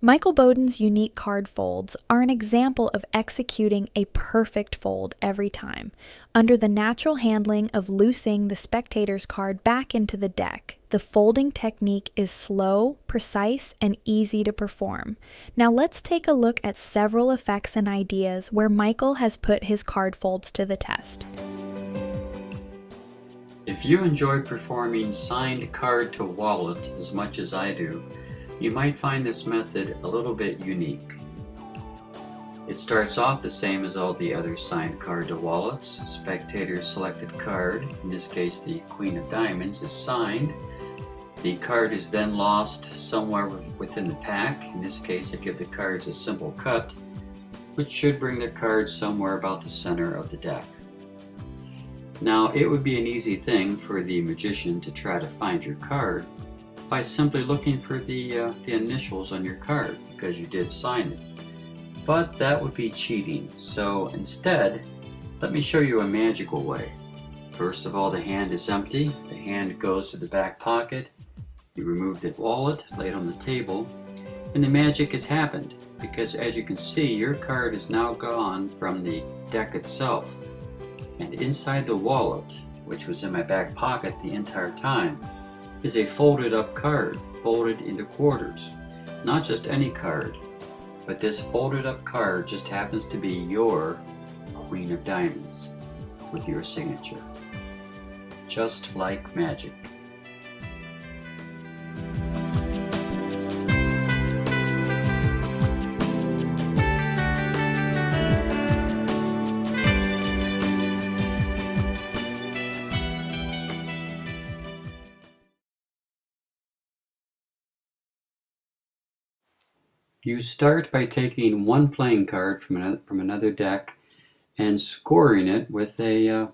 Michael Boden's unique card folds are an example of executing a perfect fold every time, under the natural handling of loosing the spectator's card back into the deck. The folding technique is slow, precise, and easy to perform. Now let's take a look at several effects and ideas where Michael has put his card folds to the test. If you enjoy performing signed card to wallet as much as I do, you might find this method a little bit unique. It starts off the same as all the other signed card to wallets. Spectator's selected card, in this case the Queen of Diamonds, is signed. The card is then lost somewhere within the pack. In this case I give the cards a simple cut, which should bring the card somewhere about the center of the deck. Now it would be an easy thing for the magician to try to find your card by simply looking for the initials on your card because you did sign it. But that would be cheating, so instead let me show you a magical way. First of all, the hand is empty. The hand goes to the back pocket. You remove the wallet, lay it on the table, and the magic has happened because, as you can see, your card is now gone from the deck itself. And inside the wallet, which was in my back pocket the entire time, is a folded up card, folded into quarters. Not just any card, but this folded up card just happens to be your Queen of Diamonds with your signature. Just like magic. You start by taking one playing card from another deck and scoring it with a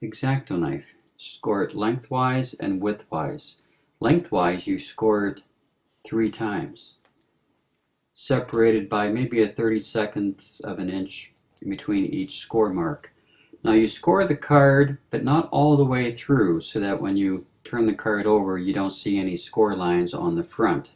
X-Acto knife. Score it lengthwise and widthwise. Lengthwise you score it 3 times, separated by maybe a 32nd of an inch in between each score mark. Now you score the card, but not all the way through, so that when you turn the card over you don't see any score lines on the front,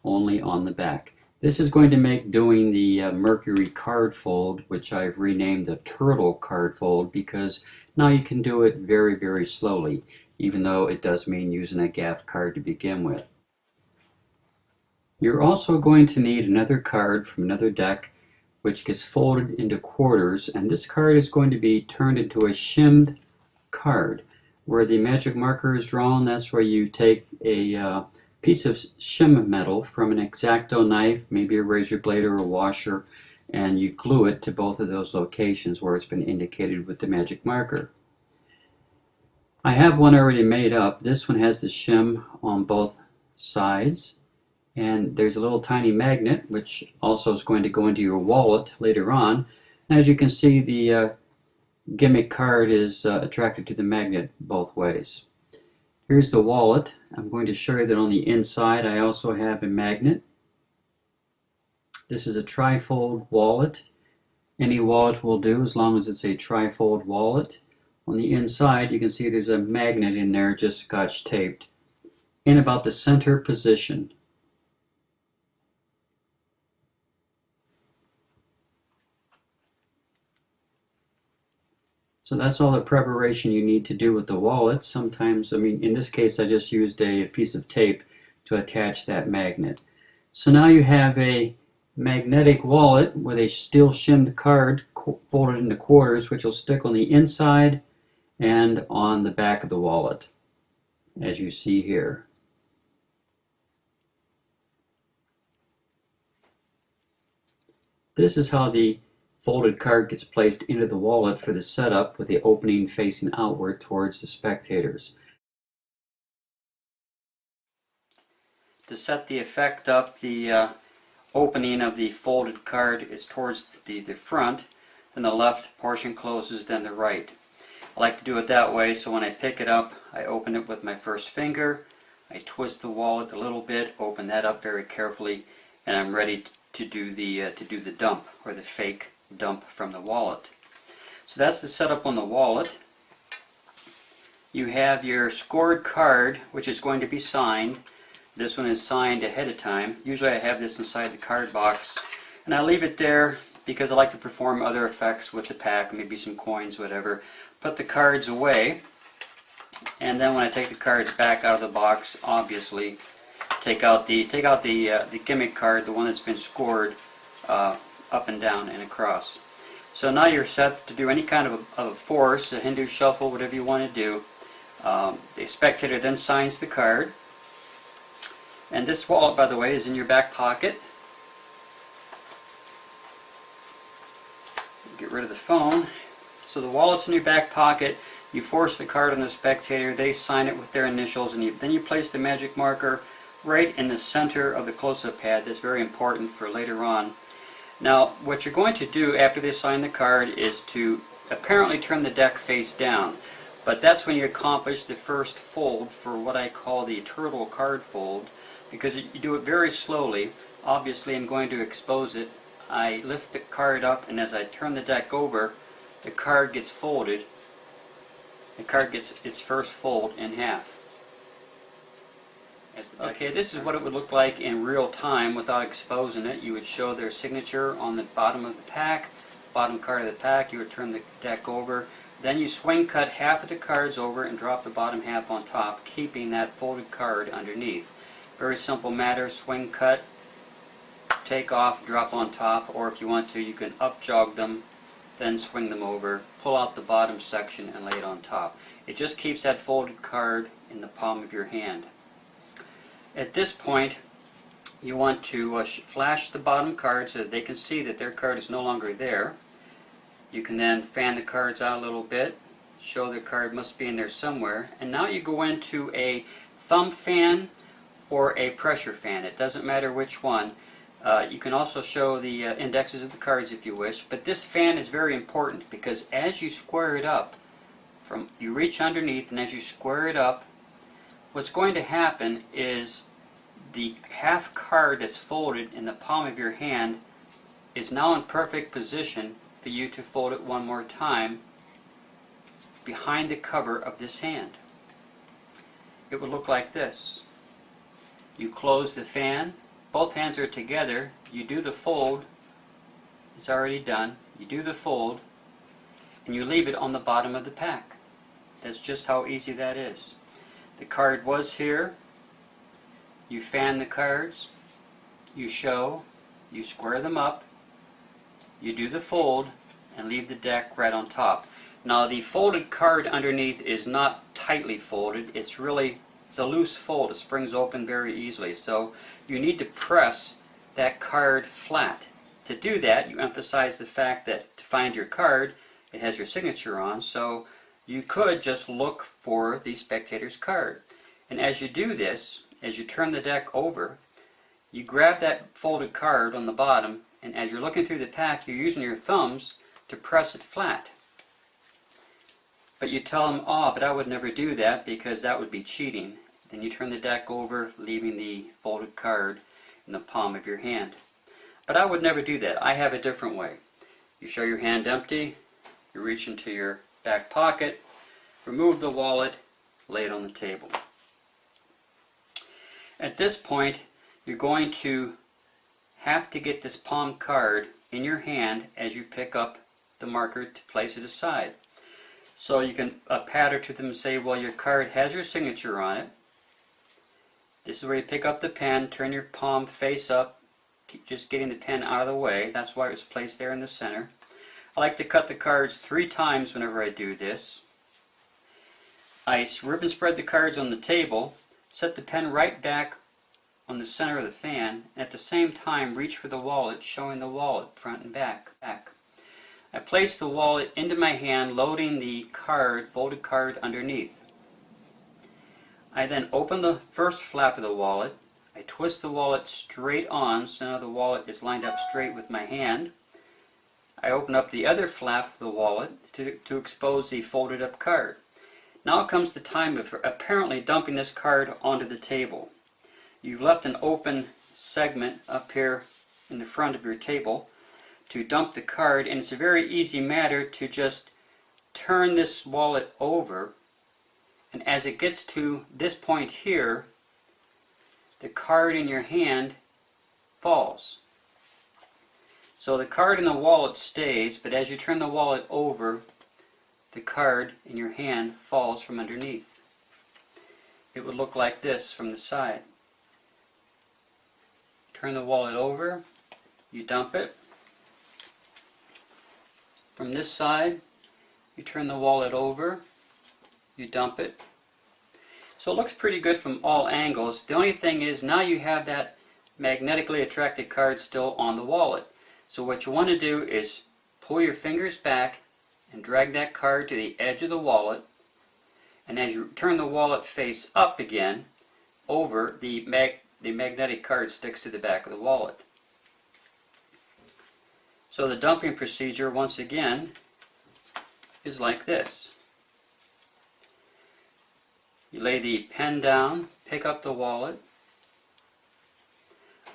only on the back. This is going to make doing the Mercury card fold, which I've renamed the Turtle card fold, because now you can do it very, very slowly, even though it does mean using a gaff card to begin with. You're also going to need another card from another deck, which gets folded into quarters, and this card is going to be turned into a shimmed card. Where the magic marker is drawn, that's where you take a piece of shim metal from an X-Acto knife, maybe a razor blade or a washer, and you glue it to both of those locations where it's been indicated with the magic marker. I have one already made up. This one has the shim on both sides, and there's a little tiny magnet which also is going to go into your wallet later on. And as you can see, the gimmick card is attracted to the magnet both ways. Here's the wallet. I'm going to show you that on the inside I also have a magnet. This is a trifold wallet. Any wallet will do as long as it's a trifold wallet. On the inside you can see there's a magnet in there just scotch taped in about the center position. So that's all the preparation you need to do with the wallet. Sometimes, in this case I just used a piece of tape to attach that magnet. So now you have a magnetic wallet with a steel shimmed card folded into quarters, which will stick on the inside and on the back of the wallet, as you see here. This is how the folded card gets placed into the wallet for the setup, with the opening facing outward towards the spectators. To set the effect up, the opening of the folded card is towards the front, then the left portion closes, then the right. I like to do it that way, so when I pick it up, I open it with my first finger, I twist the wallet a little bit, open that up very carefully, and I'm ready to do the dump, or the fake dump from the wallet. So that's the setup on the wallet. You have your scored card, which is going to be signed. This one is signed ahead of time. Usually I have this inside the card box, and I leave it there because I like to perform other effects with the pack, maybe some coins, whatever. Put the cards away, and then when I take the cards back out of the box, obviously take out the gimmick card, the one that's been scored up and down and across. So now you're set to do any kind of a force, a Hindu shuffle, whatever you want to do. The spectator then signs the card. And this wallet, by the way, is in your back pocket. Get rid of the phone. So the wallet's in your back pocket. You force the card on the spectator. They sign it with their initials, and then you place the magic marker right in the center of the close-up pad. That's very important for later on. Now, what you're going to do after they sign the card is to apparently turn the deck face down. But that's when you accomplish the first fold for what I call the turtle card fold, because you do it very slowly. Obviously, I'm going to expose it. I lift the card up, and as I turn the deck over, the card gets folded. The card gets its first fold in half. Okay, this is what it would look like in real time without exposing it. You would show their signature on the bottom of the pack, bottom card of the pack. You would turn the deck over. Then you swing cut half of the cards over and drop the bottom half on top, keeping that folded card underneath. Very simple matter. Swing cut, take off, drop on top, or if you want to, you can up jog them, then swing them over, pull out the bottom section and lay it on top. It just keeps that folded card in the palm of your hand. At this point, you want to flash the bottom card so that they can see that their card is no longer there. You can then fan the cards out a little bit, show the card must be in there somewhere, and now you go into a thumb fan or a pressure fan. It doesn't matter which one. You can also show the indexes of the cards if you wish, but this fan is very important because as you square it up, you reach underneath, and as you square it up, what's going to happen is the half card that's folded in the palm of your hand is now in perfect position for you to fold it one more time behind the cover of this hand. It would look like this. You close the fan, both hands are together, you do the fold, it's already done, you do the fold, and you leave it on the bottom of the pack. That's just how easy that is. The card was here, you fan the cards, you show, you square them up, you do the fold, and leave the deck right on top. Now the folded card underneath is not tightly folded, it's a loose fold, it springs open very easily, so you need to press that card flat. To do that, you emphasize the fact that to find your card, it has your signature on, so you could just look for the spectator's card. And as you do this, as you turn the deck over, you grab that folded card on the bottom, and as you're looking through the pack, you're using your thumbs to press it flat. But you tell them, oh, but I would never do that because that would be cheating. Then you turn the deck over, leaving the folded card in the palm of your hand. But I would never do that. I have a different way. You show your hand empty, you reach into your back pocket, remove the wallet, lay it on the table. At this point, you're going to have to get this palm card in your hand as you pick up the marker to place it aside. So you can patter to them and say, well, your card has your signature on it. This is where you pick up the pen, turn your palm face up, keep just getting the pen out of the way. That's why it was placed there in the center. I like to cut the cards 3 times whenever I do this. I ribbon spread the cards on the table, set the pen right back on the center of the fan, and at the same time reach for the wallet, showing the wallet front and back. I place the wallet into my hand, loading the card, folded card underneath. I then open the first flap of the wallet. I twist the wallet straight on, so now the wallet is lined up straight with my hand. I open up the other flap of the wallet to expose the folded up card. Now comes the time of apparently dumping this card onto the table. You've left an open segment up here in the front of your table to dump the card, and it's a very easy matter to just turn this wallet over, and as it gets to this point here, the card in your hand falls. So the card in the wallet stays, but as you turn the wallet over, the card in your hand falls from underneath. It would look like this from the side. Turn the wallet over, you dump it. From this side, you turn the wallet over, you dump it. So it looks pretty good from all angles. The only thing is now you have that magnetically attracted card still on the wallet. So what you want to do is pull your fingers back and drag that card to the edge of the wallet, and as you turn the wallet face up again, over, the magnetic card sticks to the back of the wallet. So the dumping procedure, once again, is like this. You lay the pen down, pick up the wallet,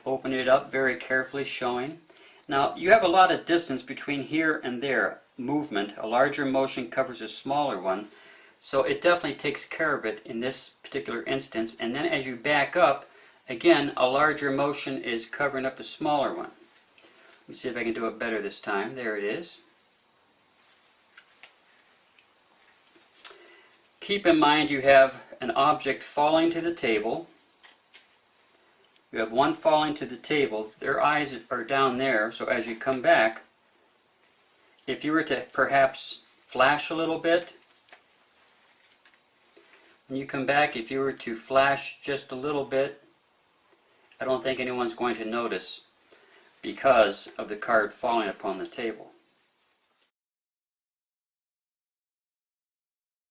open it up very carefully, showing. Now, you have a lot of distance between here and there, movement. A larger motion covers a smaller one, so it definitely takes care of it in this particular instance. And then as you back up, again, a larger motion is covering up a smaller one. Let me see if I can do it better this time. There it is. Keep in mind you have an object falling to the table. You have one falling to the table. Their eyes are down there, so as you come back, if you were to perhaps flash a little bit, when you come back, if you were to flash just a little bit, I don't think anyone's going to notice because of the card falling upon the table.